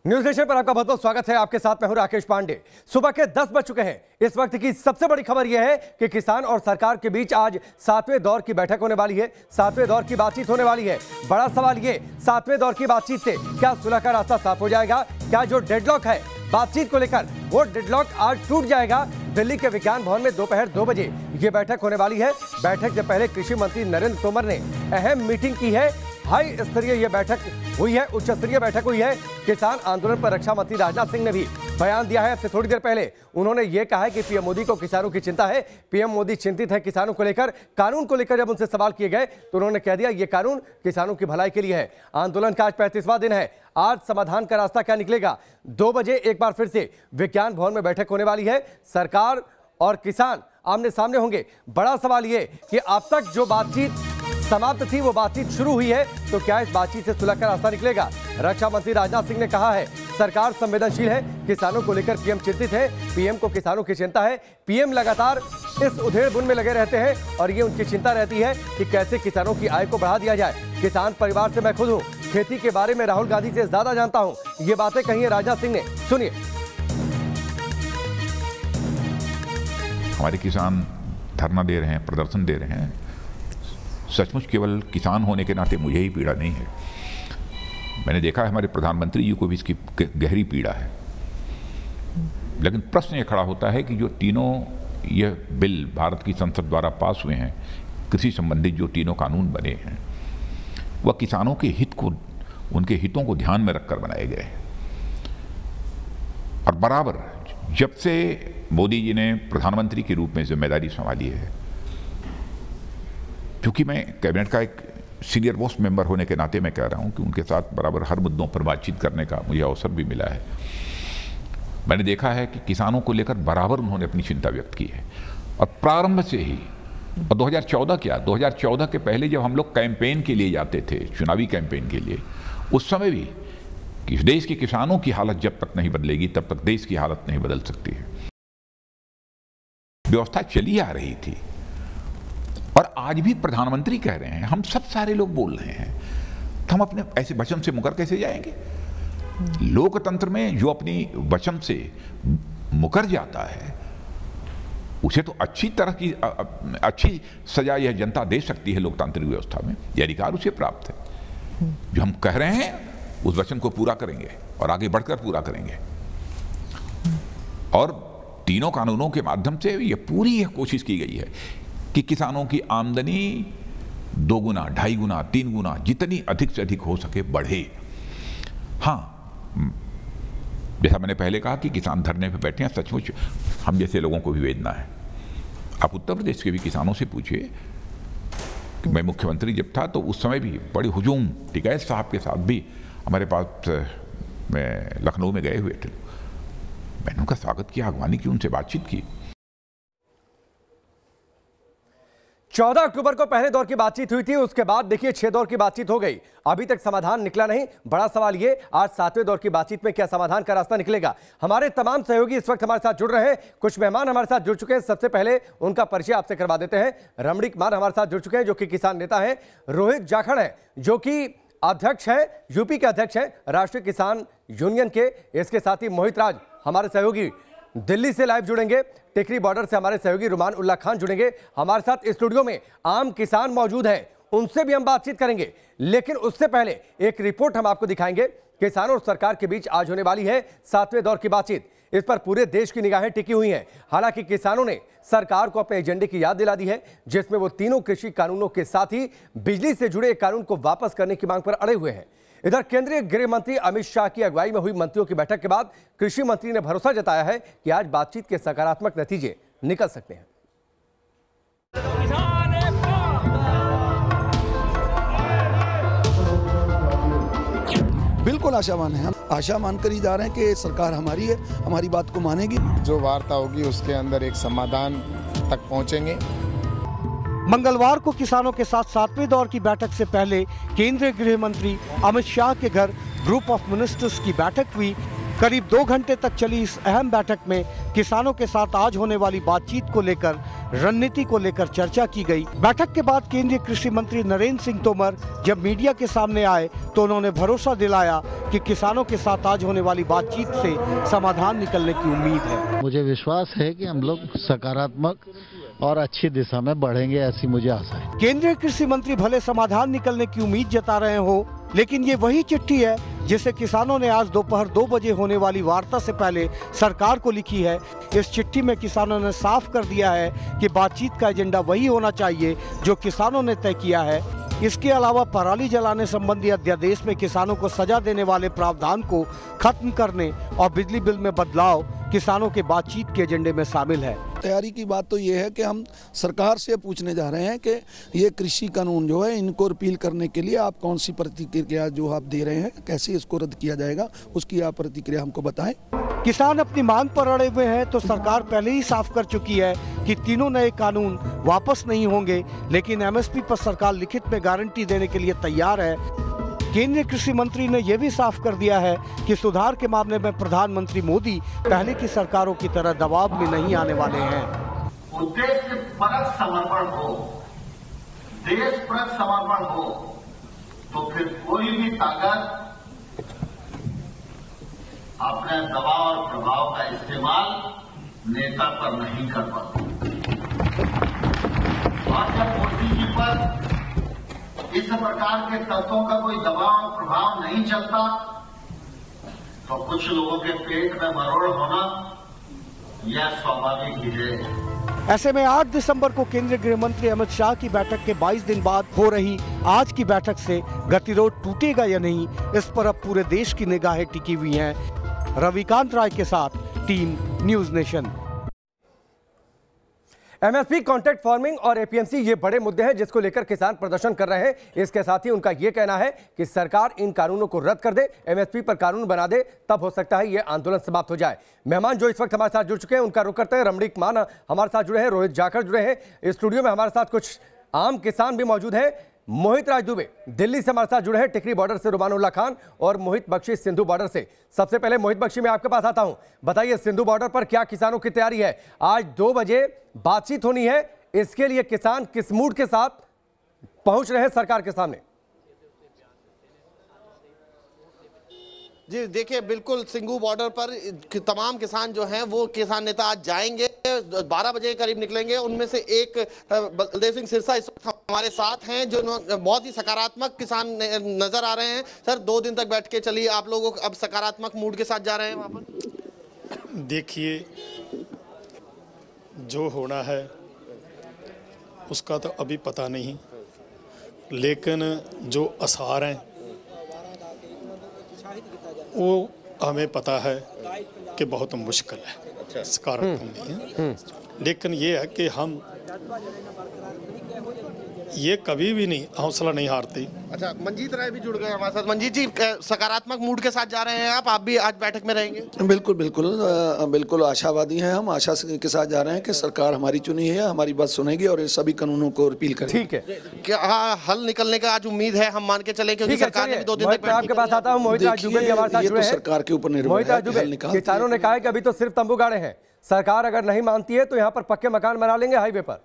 News nation पर आपका बहुत बहुत स्वागत है। आपके साथ मैं हूं राकेश पांडे। सुबह के 10 बज चुके हैं। इस वक्त की सबसे बड़ी खबर यह है कि किसान और सरकार के बीच आज 7वें दौर की बैठक होने वाली है, 7वें दौर की बातचीत होने वाली है। बड़ा सवाल ये, 7वें दौर की बातचीत से क्या सुलह का रास्ता साफ हो जाएगा? क्या जो डेडलॉक है बातचीत को लेकर, वो डेडलॉक आज टूट जाएगा? दिल्ली के विज्ञान भवन में दोपहर 2 बजे ये बैठक होने वाली है। बैठक से पहले कृषि मंत्री नरेंद्र तोमर ने अहम मीटिंग की है। हाई स्तरीय यह बैठक हुई है, उच्च स्तरीय बैठक हुई है। किसान आंदोलन पर रक्षा मंत्री राजनाथ सिंह ने भी बयान दिया है। अब से थोड़ी देर पहले उन्होंने ये कहा है कि पीएम मोदी को किसानों की चिंता है। पीएम मोदी चिंतित है किसानों को लेकर। कानून को लेकर जब उनसे सवाल किए गए तो उन्होंने कह दिया ये कानून किसानों की भलाई के लिए है। आंदोलन का आज 35वां दिन है। आज समाधान का रास्ता क्या निकलेगा? 2 बजे एक बार फिर से विज्ञान भवन में बैठक होने वाली है। सरकार और किसान आमने सामने होंगे। बड़ा सवाल ये कि अब तक जो बातचीत समाप्त थी वो बातचीत शुरू हुई है, तो क्या इस बातचीत से सुलह का रास्ता निकलेगा? रक्षा मंत्री राजनाथ सिंह ने कहा है सरकार संवेदनशील है, किसानों को लेकर पीएम चिंतित है। पीएम को किसानों की चिंता है। पीएम लगातार इस उधेड़-बुन में लगे रहते हैं और ये उनकी चिंता रहती है कि कैसे किसानों की आय को बढ़ा दिया जाए। किसान परिवार से मैं खुद हूं, खेती के बारे में राहुल गांधी से ज्यादा जानता हूं। ये बातें कही है राजनाथ सिंह ने, सुनिए। हमारे किसान धरना दे रहे हैं, प्रदर्शन दे रहे हैं। सचमुच केवल किसान होने के नाते मुझे ही पीड़ा नहीं है। मैंने देखा है हमारे प्रधानमंत्री जी को भी इसकी गहरी पीड़ा है। लेकिन प्रश्न ये खड़ा होता है कि जो तीनों ये बिल भारत की संसद द्वारा पास हुए हैं, कृषि संबंधित जो तीनों कानून बने हैं, वह किसानों के हित को, उनके हितों को ध्यान में रखकर बनाए गए हैं। और बराबर जब से मोदी जी ने प्रधानमंत्री के रूप में जिम्मेदारी संभाली है, क्योंकि मैं कैबिनेट का एक सीनियर मोस्ट मेंबर होने के नाते मैं कह रहा हूं कि उनके साथ बराबर हर मुद्दों पर बातचीत करने का मुझे अवसर भी मिला है। मैंने देखा है कि किसानों को लेकर बराबर उन्होंने अपनी चिंता व्यक्त की है। और प्रारंभ से ही, और 2014 क्या, 2014 के पहले जब हम लोग कैंपेन के लिए जाते थे, चुनावी कैंपेन के लिए, उस समय भी कि देश के किसानों की हालत जब तक नहीं बदलेगी तब तक देश की हालत नहीं बदल सकती है। व्यवस्था चली आ रही थी और आज भी प्रधानमंत्री कह रहे हैं, हम सब सारे लोग बोल रहे हैं, तो हम अपने ऐसे वचन से मुकर कैसे जाएंगे? लोकतंत्र में जो अपनी वचन से मुकर जाता है उसे तो अच्छी तरह की अच्छी सजा यह जनता दे सकती है। लोकतांत्रिक व्यवस्था में यह अधिकार उसे प्राप्त है। जो हम कह रहे हैं उस वचन को पूरा करेंगे और आगे बढ़कर पूरा करेंगे। और तीनों कानूनों के माध्यम से यह कोशिश की गई है कि किसानों की आमदनी 2 गुना, 2.5 गुना, 3 गुना, जितनी अधिक से अधिक हो सके बढ़े। हाँ, जैसा मैंने पहले कहा कि किसान धरने पे बैठे हैं, सचमुच हम जैसे लोगों को भी वेदना है। आप उत्तर प्रदेश के भी किसानों से पूछिए कि मैं मुख्यमंत्री जब था तो उस समय भी बड़ी हुजूम, टिकैत साहब के साथ भी हमारे पास मैं लखनऊ में गए हुए थे। मैंने उनका स्वागत किया, अगवानी की, उनसे बातचीत की। 14 अक्टूबर को पहले दौर की बातचीत हुई थी, उसके बाद देखिए 6 दौर की बातचीत हो गई। अभी तक समाधान निकला नहीं। बड़ा सवाल ये, आज 7वें दौर की बातचीत में क्या समाधान का रास्ता निकलेगा? हमारे तमाम सहयोगी इस वक्त हमारे साथ जुड़ रहे हैं। कुछ मेहमान हमारे साथ जुड़ चुके हैं। सबसे पहले उनका परिचय आपसे करवा देते हैं। रमणी कुमार हमारे साथ जुड़ चुके हैं, जो कि किसान नेता हैं। रोहित जाखड़ है, जो कि अध्यक्ष है, यूपी के अध्यक्ष हैं राष्ट्रीय किसान यूनियन के। इसके साथ ही मोहित राज हमारे सहयोगी दिल्ली से लाइव जुड़ेंगे। टिकरी बॉर्डर से हमारे सहयोगी रुमान उल्लाह खान जुड़ेंगे। हमारे साथ स्टूडियो में आम किसान मौजूद हैं, उनसे भी हम बातचीत करेंगे। लेकिन उससे पहले एक रिपोर्ट हम आपको दिखाएंगे। किसानों और सरकार के बीच आज होने वाली है 7वें दौर की बातचीत। इस पर पूरे देश की निगाहें टिकी हुई हैं। हालांकि किसानों ने सरकार को अपने एजेंडे की याद दिला दी है, जिसमें वो तीनों कृषि कानूनों के साथ ही बिजली से जुड़े एक कानून को वापस करने की मांग पर अड़े हुए हैं। इधर केंद्रीय गृह मंत्री अमित शाह की अगुवाई में हुई मंत्रियों की बैठक के बाद कृषि मंत्री ने भरोसा जताया है कि आज बातचीत के सकारात्मक नतीजे निकल सकते हैं। बिल्कुल आशावान है। हम आशा मानकर ही जा रहे हैं कि सरकार हमारी है, हमारी बात को मानेगी। जो वार्ता होगी उसके अंदर एक समाधान तक पहुंचेंगे। मंगलवार को किसानों के साथ 7वें दौर की बैठक से पहले केंद्रीय गृह मंत्री अमित शाह के घर ग्रुप ऑफ मिनिस्टर्स की बैठक हुई। करीब 2 घंटे तक चली इस अहम बैठक में किसानों के साथ आज होने वाली बातचीत को लेकर रणनीति को लेकर चर्चा की गई। बैठक के बाद केंद्रीय कृषि मंत्री नरेंद्र सिंह तोमर जब मीडिया के सामने आए तो उन्होंने भरोसा दिलाया कि किसानों के साथ आज होने वाली बातचीत से समाधान निकलने की उम्मीद है। मुझे विश्वास है कि हम लोग सकारात्मक और अच्छी दिशा में बढ़ेंगे, ऐसी मुझे आशा है। केंद्रीय कृषि मंत्री भले समाधान निकलने की उम्मीद जता रहे हो, लेकिन ये वही चिट्ठी है जिसे किसानों ने आज दोपहर 2 बजे होने वाली वार्ता से पहले सरकार को लिखी है। इस चिट्ठी में किसानों ने साफ कर दिया है कि बातचीत का एजेंडा वही होना चाहिए जो किसानों ने तय किया है। इसके अलावा पराली जलाने संबंधी अध्यादेश में किसानों को सजा देने वाले प्रावधान को खत्म करने और बिजली बिल में बदलाव किसानों के बातचीत के एजेंडे में शामिल है। तैयारी की बात तो ये है कि हम सरकार से पूछने जा रहे हैं कि ये कृषि कानून जो है इनको रिपील करने के लिए आप कौन सी प्रतिक्रिया जो आप दे रहे हैं, कैसे इसको रद्द किया जाएगा, उसकी आप प्रतिक्रिया हमको बताएं। किसान अपनी मांग पर अड़े हुए हैं तो सरकार पहले ही साफ कर चुकी है कि तीनों नए कानून वापस नहीं होंगे, लेकिन एमएसपी पर सरकार लिखित में गारंटी देने के लिए तैयार है। केंद्रीय कृषि मंत्री ने यह भी साफ कर दिया है कि सुधार के मामले में प्रधानमंत्री मोदी पहले की सरकारों की तरह दबाव में नहीं आने वाले हैं। उद्देश्य परक समर्पण हो, देश परक समर्पण हो, तो फिर कोई भी ताकत अपने दबाव और प्रभाव का इस्तेमाल नेता पर नहीं कर पाती। और जब मोदी जी पर इस प्रकार के तत्वों का कोई दबाव और प्रभाव नहीं चलता तो कुछ लोगों के पेट में मरोड़ होना यह स्वाभाविक ही है। ऐसे में 8 दिसंबर को केंद्रीय गृह मंत्री अमित शाह की बैठक के 22 दिन बाद हो रही आज की बैठक से गतिरोध टूटेगा या नहीं, इस पर अब पूरे देश की निगाहें टिकी हुई हैं। रविकांत राय के साथ team news nation. MSP, contract farming और एपीएमसी ये बड़े मुद्दे हैं जिसको लेकर किसान प्रदर्शन कर रहे हैं। इसके साथ ही उनका ये कहना है कि सरकार इन कानूनों को रद्द कर दे, एमएसपी पर कानून बना दे, तब हो सकता है ये आंदोलन समाप्त हो जाए। मेहमान जो इस वक्त हमारे साथ जुड़ चुके हैं उनका रुख करते हैं। रमणीक मान हमारे साथ जुड़े हैं, रोहित जाखड़ जुड़े हैं स्टूडियो में, हमारे साथ कुछ आम किसान भी मौजूद हैं। मोहित राज दुबे दिल्ली से हमारे साथ जुड़े हैं, टिकरी बॉर्डर से रुमानुल्लाह खान और मोहित बख्शी सिंधु बॉर्डर से। सबसे पहले मोहित बख्शी, मैं आपके पास आता हूं, बताइए सिंधु बॉर्डर पर क्या किसानों की तैयारी है? आज 2 बजे बातचीत होनी है, इसके लिए किसान किस मूड के साथ पहुंच रहे हैं सरकार के सामने? जी देखिए, बिल्कुल सिंघू बॉर्डर पर तमाम किसान जो हैं वो किसान नेता आज जाएंगे, 12 बजे के करीब निकलेंगे। उनमें से एक बलदेव सिंह सिरसा इस वक्त हमारे साथ हैं जो बहुत ही सकारात्मक किसान नजर आ रहे हैं। सर, 2 दिन तक बैठ के चलिए, आप लोगों को अब सकारात्मक मूड के साथ जा रहे हैं वहाँ पर? देखिए, जो होना है उसका तो अभी पता नहीं, लेकिन जो आसार हैं वो हमें पता है कि बहुत मुश्किल है, सकारात्मक नहीं है। लेकिन ये है कि हम ये कभी भी नहीं हौसला नहीं हारती। अच्छा, मंजीत राय भी जुड़ गए हमारे साथ। मंजीत जी, सकारात्मक मूड के साथ जा रहे हैं आप भी आज बैठक में रहेंगे? बिल्कुल बिल्कुल बिल्कुल आशावादी हैं हम। आशा के साथ जा रहे हैं कि सरकार हमारी चुनी है, हमारी बात सुनेगी और सभी कानूनों को रिपील करेगी। ठीक है, क्या हल निकलने का आज उम्मीद है, हम मान के चले, क्योंकि सरकार ने भी 2 दिन तक आपके पास आता हूं। मोहित राज दुबे भी हमारे साथ जुड़े हैं। सरकार के ऊपर निर्भर मोहित राज दुबे, किसानों ने कहा है कि अभी तो सिर्फ तंबू गाड़े हैं, सरकार अगर नहीं मानती है तो यहाँ पर पक्के मकान बना लेंगे हाईवे पर।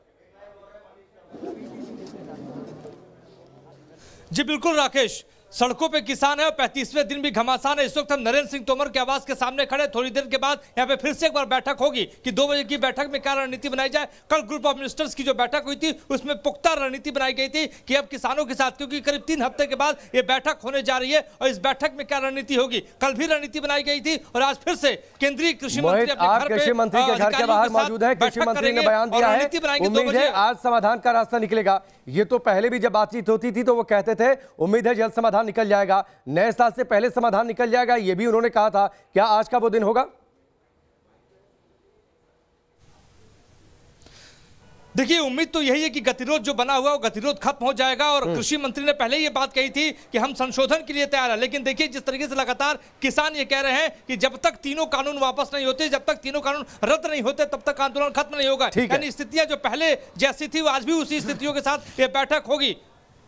जी बिल्कुल राकेश, सड़कों पे किसान है और 35वें दिन भी घमासान है। इस वक्त हम नरेंद्र सिंह तोमर के आवास के सामने खड़े। थोड़ी देर के बाद यहाँ पे फिर से एक बार बैठक होगी कि 2 बजे की बैठक में क्या रणनीति बनाई जाए। कल ग्रुप ऑफ मिनिस्टर्स की जो बैठक हुई थी उसमें पुख्ता रणनीति बनाई गई थी कि अब किसानों के साथ, क्योंकि करीब 3 हफ्ते के बाद ये बैठक होने जा रही है और इस बैठक में क्या रणनीति होगी, कल भी रणनीति बनाई गई थी और आज फिर से केंद्रीय कृषि मंत्री कृषि मंत्री के घर के बाहर मौजूद है। कृषि मंत्री ने बयान दिया है, उम्मीद है आज समाधान का रास्ता निकलेगा। ये तो पहले भी जब बातचीत होती थी तो वो कहते थे उम्मीद है जल्द समाधान निकल जाएगा, नए साल से पहले समाधान निकल जाएगा, ये भी उन्होंने कहा था। क्या आज का वो दिन होगा? देखिए, उम्मीद तो यही है कि गतिरोध जो बना हुआ वो गतिरोध खत्म हो जाएगा और कृषि मंत्री ने पहले ये बात कही थी कि हम संशोधन के लिए तैयार है। लेकिन देखिए, जिस तरीके से लगातार किसान ये कह रहे हैं कि जब तक तीनों कानून वापस नहीं होते, जब तक तीनों कानून रद्द नहीं होते, तब तक आंदोलन खत्म नहीं होगा। यानी स्थितियां जो पहले जैसी थी वो आज भी उसी स्थितियों के साथ ये बैठक होगी।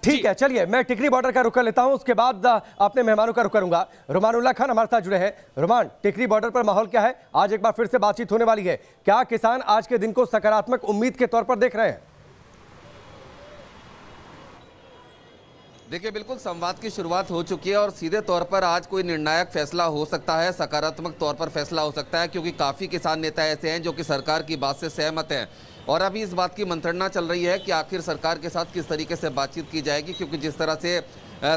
ठीक है, चलिए मैं टिकरी बॉर्डर का रुख कर लेता हूं, उसके बाद अपने मेहमानों का रुख करूंगा। रुमानुल्लाह खान हमारे साथ जुड़े हैं। रुमान, टिकरी बॉर्डर पर माहौल क्या है? आज एक बार फिर से बातचीत होने वाली है, क्या किसान आज के दिन को सकारात्मक उम्मीद के तौर पर देख रहे हैं? देखिए, बिल्कुल संवाद की शुरुआत हो चुकी है और सीधे तौर पर आज कोई निर्णायक फैसला हो सकता है, सकारात्मक तौर पर फैसला हो सकता है, क्योंकि काफ़ी किसान नेता ऐसे हैं जो कि सरकार की बात से सहमत हैं और अभी इस बात की मंत्रणा चल रही है कि आखिर सरकार के साथ किस तरीके से बातचीत की जाएगी, क्योंकि जिस तरह से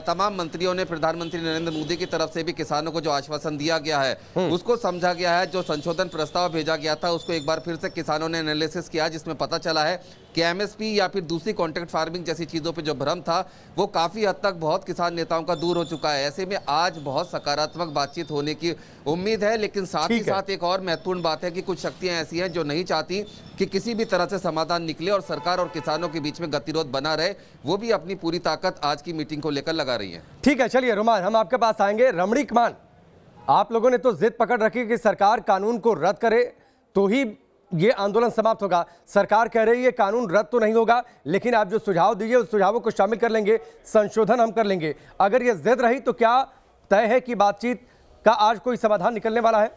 तमाम मंत्रियों ने प्रधानमंत्री नरेंद्र मोदी की तरफ से भी किसानों को जो आश्वासन दिया गया है उसको समझा गया है। जो संशोधन प्रस्ताव भेजा गया था उसको एक बार फिर से किसानों ने एनालिसिस किया, जिसमें पता चला है कि एमएसपी या फिर दूसरी कॉन्ट्रैक्ट फार्मिंग जैसी चीज़ों पे जो भ्रम था वो काफ़ी हद तक बहुत किसान नेताओं का दूर हो चुका है। ऐसे में आज बहुत सकारात्मक बातचीत होने की उम्मीद है, लेकिन साथ ही साथ एक और महत्वपूर्ण बात है कि कुछ शक्तियां ऐसी हैं जो नहीं चाहती कि किसी भी तरह से समाधान निकले और सरकार और किसानों के बीच में गतिरोध बना रहे। वो भी अपनी पूरी ताकत आज की मीटिंग को लेकर लगा रही है। ठीक है, चलिए रुमान, हम आपके पास आएंगे। रमणीक मान, आप लोगों ने तो जिद पकड़ रखी कि सरकार कानून को रद्द करे तो ही ये आंदोलन समाप्त होगा। सरकार कह रही है कानून रद्द तो नहीं होगा, लेकिन आप जो सुझाव दीजिए उस सुझावों को शामिल कर लेंगे, संशोधन हम कर लेंगे। अगर ये जिद रही तो क्या तय है कि बातचीत का आज कोई समाधान निकलने वाला है?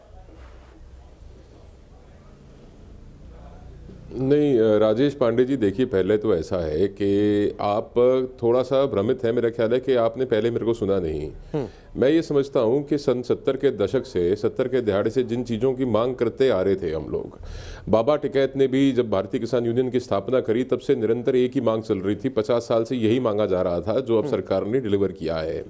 नहीं राजेश पांडे जी, देखिए पहले तो ऐसा है कि आप थोड़ा सा भ्रमित है, मेरा ख्याल है कि आपने पहले मेरे को सुना नहीं। मैं ये समझता हूँ कि सन 70 के दशक से 70 के दहाड़े से जिन चीज़ों की मांग करते आ रहे थे हम लोग, बाबा टिकैत ने भी जब भारतीय किसान यूनियन की स्थापना करी तब से निरंतर एक ही मांग चल रही थी। 50 साल से यही मांगा जा रहा था जो अब सरकार ने डिलीवर किया है।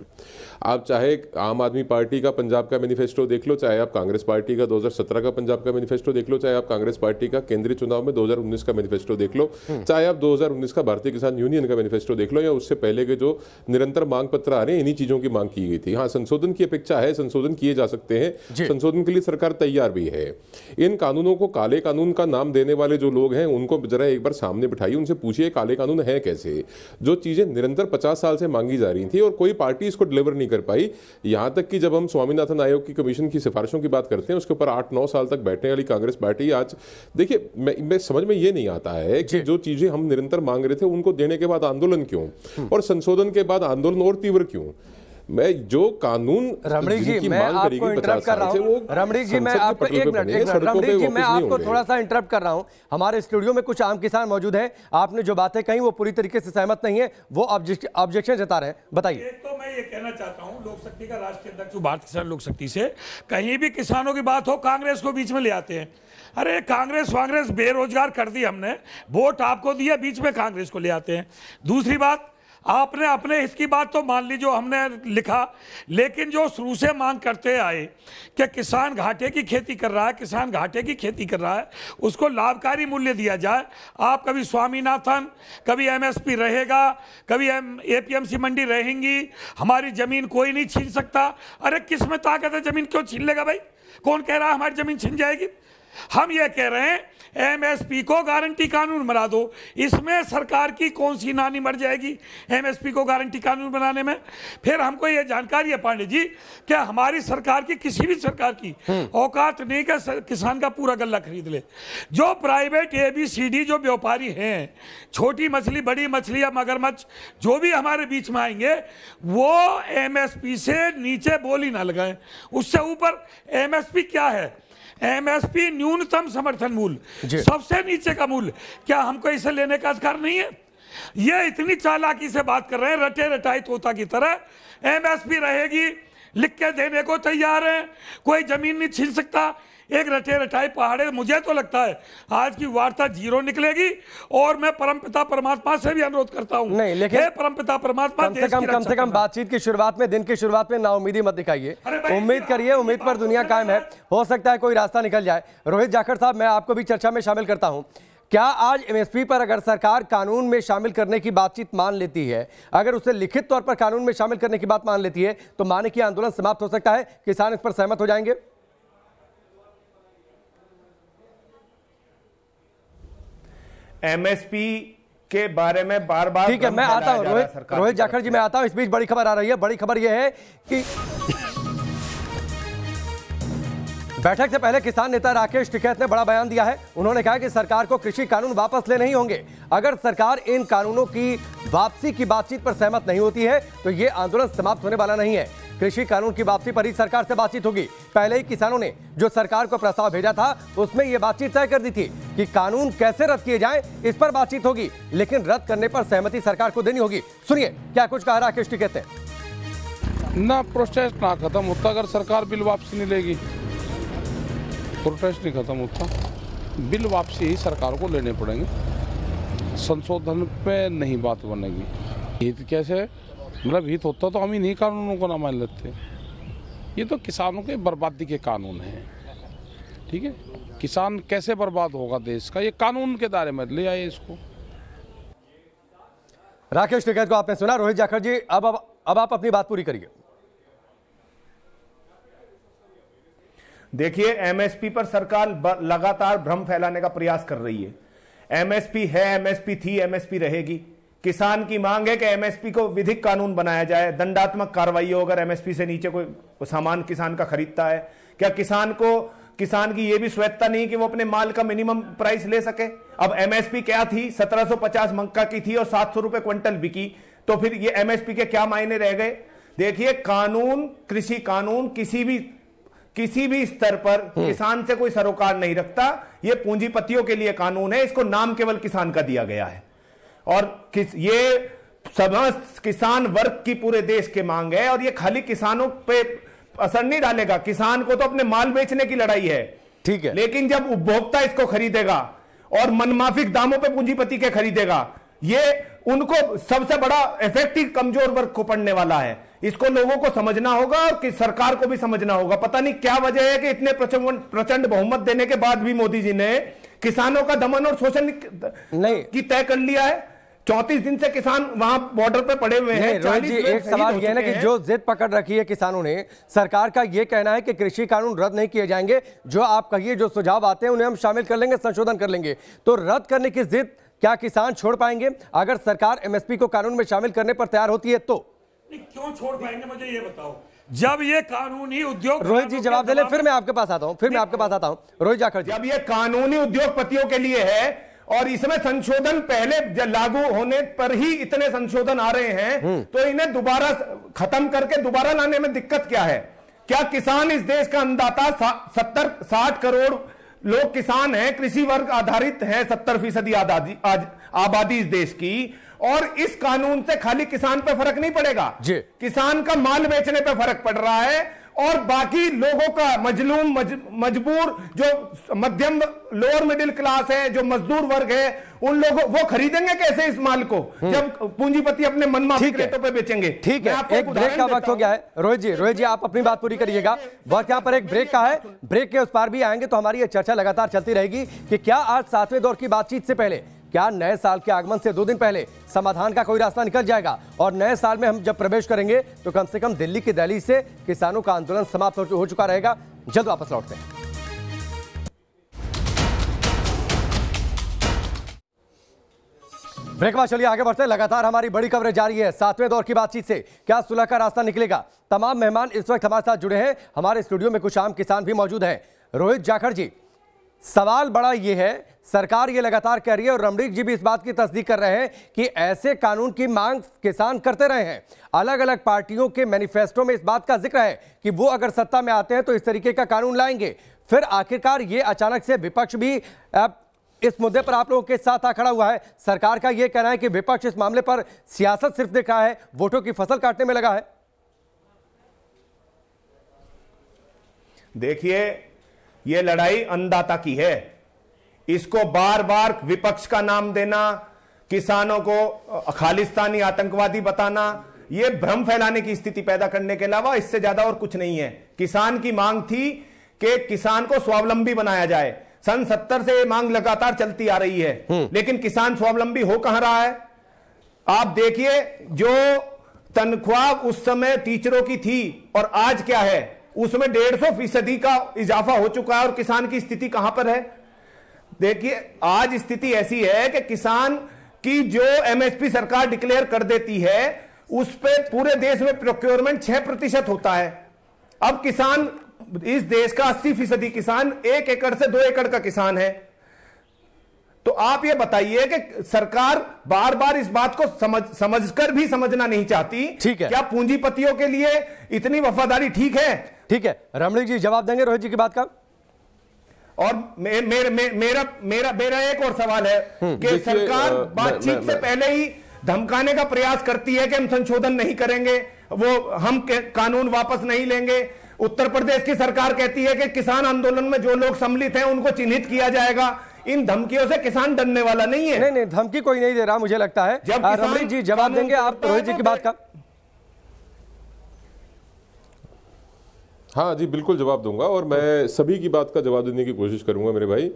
आप चाहे आम आदमी पार्टी का पंजाब का मैनिफेस्टो देख लो, चाहे आप कांग्रेस पार्टी का 2017 का पंजाब का मैनिफेस्टो देख लो, चाहे आप कांग्रेस पार्टी का केंद्रीय चुनाव में 2019 का मैनिफेस्टो देख लो, चाहे आप 2019 का भारतीय किसान यूनियन का मैनिफेस्टो देख लो, या उससे पहले के जो निरंतर मांग पत्र आ रहे हैं, इन्हीं चीजों की मांग की गई थी। हाँ, संशोधन की अपेक्षा है, संशोधन किए जा सकते हैं, संशोधन के लिए सरकार तैयार भी है। इन कानूनों को काले कानून का नाम देने वाले जो लोग हैं उनको जरा एक बार सामने बिठाइए, उनसे पूछिए काले कानून है कैसे। जो चीजें निरंतर 50 साल से मांगी जा रही थी और कोई पार्टी इसको डिलीवर नहीं कर पाई, यहां तक कि जब हम स्वामीनाथन आयोग की कमीशन की सिफारिशों की बात करते हैं उसके ऊपर 8-9 साल तक बैठने वाली कांग्रेस पार्टी आज, देखिए मैं समझ में ये नहीं आता है कि जो चीजें हम निरंतर मांग रहे थे उनको देने के बाद आंदोलन क्यों, और संशोधन के बाद आंदोलन और तीव्र क्यों। मैं जो कानून रमणीक जी, मैं आपको इंटरप्ट कर रहा हूं। रमणीक जी, मैं आपको एक मिनट रमणीक जी, मैं आपको थोड़ा सा इंटरप्ट कर रहा हूं। हमारे स्टूडियो में कुछ आम किसान मौजूद हैं, आपने जो बातें कही वो पूरी तरीके से सहमत नहीं है, वो ऑब्जेक्शन जता रहे हैं, बताइए। एक तो मैं ये कहना चाहता हूं, लोक शक्ति का राष्ट्रीय अध्यक्ष भारत किसान लोक शक्ति से, कहीं भी किसानों की बात हो कांग्रेस को बीच में ले आते हैं। अरे कांग्रेस वांग्रेस बेरोजगार कर दी हमने, वोट आपको दिया, बीच में कांग्रेस को ले आते हैं। दूसरी बात, आपने अपने हित की बात तो मान ली जो हमने लिखा, लेकिन जो शुरू से मांग करते आए कि किसान घाटे की खेती कर रहा है, किसान घाटे की खेती कर रहा है, उसको लाभकारी मूल्य दिया जाए। आप कभी स्वामीनाथन, कभी एमएसपी रहेगा, कभी एपीएमसी मंडी रहेंगी, हमारी जमीन कोई नहीं छीन सकता। अरे किस में ताकत है, जमीन क्यों छीन लेगा भाई? कौन कह रहा है हमारी जमीन छीन जाएगी? हम ये कह रहे हैं एमएसपी को गारंटी कानून बना दो। इसमें सरकार की कौन सी नानी मर जाएगी एमएसपी को गारंटी कानून बनाने में? फिर हमको ये जानकारी है पांडे जी कि हमारी सरकार की, किसी भी सरकार की औकात नहीं कि किसान का पूरा गल्ला खरीद ले। जो प्राइवेट ABCD जो व्यापारी हैं, छोटी मछली, बड़ी मछली या मगरमच्छ जो भी हमारे बीच में आएंगे, वो एमएसपी से नीचे बोली ना लगाएं। उससे ऊपर एमएसपी क्या है? एमएसपी न्यूनतम समर्थन मूल्य, सबसे नीचे का मूल्य। क्या हमको इसे लेने का अधिकार नहीं है? ये इतनी चालाकी से बात कर रहे हैं, रटे रटाई तोता की तरह। एमएसपी रहेगी, लिख के देने को तैयार है, कोई जमीन नहीं छीन सकता। एक रटे रटाई पहाड़े, मुझे तो लगता है आज की वार्ता जीरो निकलेगी। और मैं परमपिता परमात्मा से भी अनुरोध करता हूं, नहीं लेकिन परमपिता परमात्मा कम से कम बातचीत की शुरुआत में, दिन की शुरुआत में नाउमीदी मत दिखाइए। उम्मीद करिए, उम्मीद पर दुनिया कायम है, हो सकता है कोई रास्ता निकल जाए। रोहित जाखड़ साहब, मैं आपको भी चर्चा में शामिल करता हूं। क्या आज एमएसपी पर अगर सरकार कानून में शामिल करने की बातचीत मान लेती है, अगर उसे लिखित तौर पर कानून में शामिल करने की बात मान लेती है, तो माने कि आंदोलन समाप्त हो सकता है, किसान इस पर सहमत हो जाएंगे? एमएसपी के बारे में बार बार, ठीक है, मैं आता हूं रोहित जाखड़ जी, मैं आता हूं। इस बीच बड़ी खबर आ रही है। बड़ी खबर यह है कि बैठक से पहले किसान नेता राकेश टिकैत ने बड़ा बयान दिया है। उन्होंने कहा कि सरकार को कृषि कानून वापस लेने ही होंगे। अगर सरकार इन कानूनों की वापसी की बातचीत पर सहमत नहीं होती है तो ये आंदोलन समाप्त होने वाला नहीं है। कृषि कानून की वापसी पर ही सरकार से बातचीत होगी। पहले ही किसानों ने जो सरकार को प्रस्ताव भेजा था उसमें यह बातचीत तय कर दी थी कि कानून कैसे रद्द किए जाएं, इस पर बातचीत होगी, लेकिन रद्द करने पर सहमति सरकार को देनी होगी। सुनिए क्या कुछ कहा राकेश टिकैत ने। ना प्रोटेस्ट ना खत्म होता अगर सरकार बिल वापसी नहीं लेगी। प्रोटेस्ट नहीं खत्म होता, बिल वापसी ही सरकार को लेने पड़ेंगे। संशोधन पे नहीं बात बनेगी। हित कैसे, मतलब हित होता तो हम इन्हीं कानूनों को ना मान लेते। ये तो किसानों के बर्बादी के कानून हैं, ठीक है। किसान कैसे बर्बाद होगा देश का, ये कानून के दायरे में ले आए इसको। राकेश टिकैत को आपने सुना। रोहित जाखड़ जी, अब आप अपनी बात पूरी करिए। देखिए, एमएसपी पर सरकार लगातार भ्रम फैलाने का प्रयास कर रही है। एमएसपी है, एमएसपी थी, एमएसपी रहेगी। किसान की मांग है कि एमएसपी को विधिक कानून बनाया जाए, दंडात्मक कार्रवाई हो अगर एमएसपी से नीचे कोई सामान किसान का खरीदता है। क्या किसान की यह भी स्वायत्ता नहीं कि वो अपने माल का मिनिमम प्राइस ले सके? अब एमएसपी क्या थी? 1750 मक्का की थी और 700 रुपए क्विंटल बिकी, तो फिर ये एमएसपी के क्या मायने रह गए? देखिए, कानून, कृषि कानून किसी भी स्तर पर किसान से कोई सरोकार नहीं रखता। ये पूंजीपतियों के लिए कानून है, इसको नाम केवल किसान का दिया गया है। और ये समस्त किसान वर्ग की पूरे देश के मांग है और ये खाली किसानों पे असर नहीं डालेगा। किसान को तो अपने माल बेचने की लड़ाई है, ठीक है, लेकिन जब उपभोक्ता इसको खरीदेगा और मनमाफिक दामों पे पूंजीपति के खरीदेगा, ये उनको सबसे बड़ा इफेक्टिव कमजोर वर्ग को पड़ने वाला है। इसको लोगों को समझना होगा और कि सरकार को भी समझना होगा। पता नहीं क्या वजह है कि इतने प्रचंड बहुमत देने के बाद भी मोदी जी ने किसानों का दमन और शोषण नहीं की तय कर लिया है। 34 दिन से किसान वहां बॉर्डर पे पड़े हुए हैं। रोहित जी, एक सवाल यह है ना कि जो जिद पकड़ रखी है किसानों ने, सरकार का यह कहना है कि कृषि कानून रद्द नहीं किए जाएंगे। जो आप कहिए, जो सुझाव आते हैं उन्हें हम शामिल कर लेंगे, संशोधन कर लेंगे। तो रद्द करने की जिद क्या किसान छोड़ पाएंगे? अगर सरकार एमएसपी को कानून में शामिल करने पर तैयार होती है तो क्यों छोड़ पाएंगे, मुझे ये बताओ। जब ये कानूनी उद्योग, रोहित जी जवाब दे ले, फिर मैं आपके पास आता हूं। रोहित जाखड़ जी, जब ये कानूनी उद्योगपतियों के लिए है और इसमें संशोधन पहले लागू होने पर ही इतने संशोधन आ रहे हैं, तो इन्हें दोबारा खत्म करके दोबारा लाने में दिक्कत क्या है? क्या किसान इस देश का अन्नदाता 60 करोड़ लोग किसान हैं, कृषि वर्ग आधारित है, 70% आबादी इस देश की। और इस कानून से खाली किसान पे फर्क नहीं पड़ेगा, किसान का माल बेचने पे फर्क पड़ रहा है और बाकी लोगों का मजलूम मजबूर जो मध्यम लोअर मिडिल क्लास है, जो मजदूर वर्ग है, उन लोगों वो खरीदेंगे कैसे इस माल को जब पूंजीपति अपने मनमाफिक रेटों पे बेचेंगे? ठीक है, एक ब्रेक का वक्त हो गया है। रोहित जी आप अपनी बात पूरी करिएगा। वक्त यहाँ पर एक ब्रेक का है, ब्रेक के उस पार भी आएंगे तो हमारी ये चर्चा लगातार चलती रहेगी कि क्या आज 7वें दौर की बातचीत से पहले, क्या नए साल के आगमन से 2 दिन पहले समाधान का कोई रास्ता निकल जाएगा? और नए साल में हम जब प्रवेश करेंगे तो कम से कम दिल्ली की दहलीज से किसानों का आंदोलन समाप्त हो चुका रहेगा। जल्द वापस लौटते हैं। ब्रेक बाद चलिए आगे बढ़ते हैं। लगातार हमारी बड़ी कवरेज जारी है 7वें दौर की बातचीत से क्या सुलह का रास्ता निकलेगा? तमाम मेहमान इस वक्त हमारे साथ जुड़े हैं। हमारे स्टूडियो में कुछ आम किसान भी मौजूद हैं। रोहित जाखड़ जी, सवाल बड़ा ये है, सरकार ये लगातार कह रही है और रमणीक जी भी इस बात की तस्दीक कर रहे हैं कि ऐसे कानून की मांग किसान करते रहे हैं। अलग अलग पार्टियों के मैनिफेस्टो में इस बात का जिक्र है कि वो अगर सत्ता में आते हैं तो इस तरीके का कानून लाएंगे। फिर आखिरकार ये अचानक से विपक्ष भी इस मुद्दे पर आप लोगों के साथ आ खड़ा हुआ है। सरकार का यह कहना है कि विपक्ष इस मामले पर सियासत सिर्फ देख रहा है, वोटों की फसल काटने में लगा है। देखिए, ये लड़ाई अन्नदाता की है। इसको बार बार विपक्ष का नाम देना, किसानों को खालिस्तानी आतंकवादी बताना, ये भ्रम फैलाने की स्थिति पैदा करने के अलावा इससे ज्यादा और कुछ नहीं है। किसान की मांग थी कि किसान को स्वावलंबी बनाया जाए। सन 70 से ये मांग लगातार चलती आ रही है, लेकिन किसान स्वावलंबी हो कहां रहा है? आप देखिए, जो तनख्वाह उस समय टीचरों की थी और आज क्या है, उसमें 150% का इजाफा हो चुका है और किसान की स्थिति कहां पर है? देखिए, आज स्थिति ऐसी है कि किसान की जो एमएसपी सरकार डिक्लेयर कर देती है उस पे पूरे देश में प्रोक्योरमेंट 6% होता है। अब किसान इस देश का 80% किसान 1 एकड़ से 2 एकड़ का किसान है। तो आप ये बताइए कि सरकार बार बार इस बात को समझकर भी समझना नहीं चाहती। ठीक है, क्या पूंजीपतियों के लिए इतनी वफादारी ठीक है? ठीक है, रमणीक जी जवाब देंगे रोहित जी की बात का। और मेरा एक और सवाल है कि सरकार बातचीत से पहले ही धमकाने का प्रयास करती है कि हम संशोधन नहीं करेंगे, हम कानून वापस नहीं लेंगे। उत्तर प्रदेश की सरकार कहती है कि किसान आंदोलन में जो लोग सम्मिलित हैं उनको चिन्हित किया जाएगा। इन धमकियों से किसान डरने वाला नहीं है। नहीं, धमकी कोई नहीं दे रहा मुझे लगता है। रमणीक जी जवाब देंगे आप रोहित जी की बात का। हाँ जी, बिल्कुल जवाब दूंगा और मैं सभी की बात का जवाब देने की कोशिश करूंगा मेरे भाई।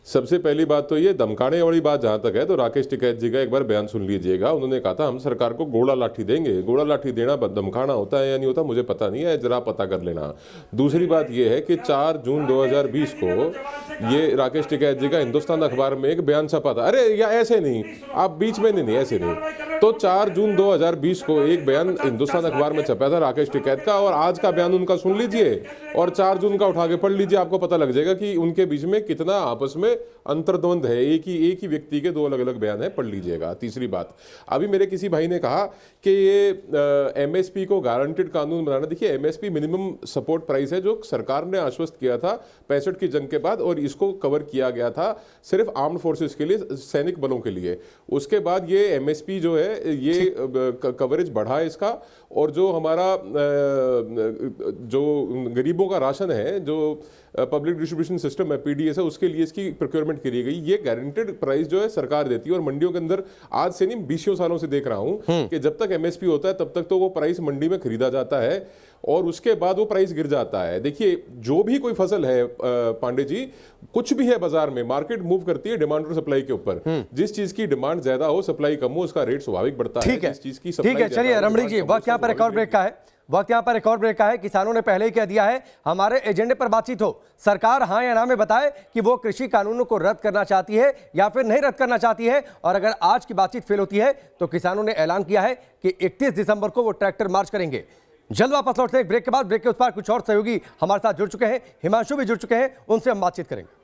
सबसे पहली बात तो ये धमकाने वाली बात जहां तक है तो राकेश टिकैत जी का एक बार बयान सुन लीजिएगा। उन्होंने कहा था हम सरकार को गोला लाठी देंगे। गोला लाठी देना धमकाना होता है या नहीं होता मुझे पता नहीं है, जरा पता कर लेना। दूसरी बात ये है कि 4 जून 2020 को ये राकेश टिकैत जी का हिंदुस्तान अखबार में एक बयान छपा था। अरे या ऐसे नहीं, आप बीच में नहीं, ऐसे नहीं। तो 4 जून 2020 को एक बयान हिंदुस्तान अखबार में छपा था राकेश टिकैत का, और आज का बयान उनका सुन लीजिए और 4 जून का उठा के पढ़ लीजिए। आपको पता लग जाएगा कि उनके बीच में कितना आपस में अंतर्द्वंद है। एक ही व्यक्ति के 2 अलग अलग बयान है, पढ़ लीजिएगा। तीसरी बात, अभी मेरे किसी भाई ने कहा कि ये एमएसपी को गारंटेड कानून बनाना। देखिए, एमएसपी मिनिमम सपोर्ट प्राइस है जो सरकार ने आश्वस्त किया था 65 की जंग के बाद, और इसको कवर किया गया था सिर्फ आर्म्ड फोर्सेस के लिए, सैनिक बलों के लिए। उसके बाद ये एमएसपी जो है ये कवरेज बढ़ा है इसका, और जो हमारा जो गरीबों का राशन है, जो पब्लिक डिस्ट्रीब्यूशन सिस्टम है पीडीएस है, उसके लिए इसकी प्रोक्योरमेंट करी गई। ये गारंटेड प्राइस जो है सरकार देती है, और मंडियों के अंदर आज से नहीं 20 सालों से देख रहा हूं कि जब तक एमएसपी होता है तब तक तो वो प्राइस मंडी में खरीदा जाता है और उसके बाद वो प्राइस गिर जाता है। देखिए, जो भी कोई फसल है पांडे जी, कुछ भी है बाजार में, मार्केट मूव करती है डिमांड और सप्लाई के ऊपर। जिस चीज की डिमांड ज्यादा हो, सप्लाई कम हो, उसका रेट स्वाभाविक बढ़ता है। ठीक है, चलिए रमणीक जी, वक्त यहाँ पर एक और ब्रेक का है। किसानों ने पहले ही कह दिया है हमारे एजेंडे पर बातचीत हो, सरकार हाँ या ना में बताए कि वो कृषि कानूनों को रद्द करना चाहती है या फिर नहीं रद्द करना चाहती है। और अगर आज की बातचीत फेल होती है तो किसानों ने ऐलान किया है कि 31 दिसंबर को वो ट्रैक्टर मार्च करेंगे। जल्द वापस लौटते हैं ब्रेक के बाद। ब्रेक के उस पार कुछ और सहयोगी हमारे साथ जुड़ चुके हैं, हिमांशु भी जुड़ चुके हैं, उनसे हम बातचीत करेंगे।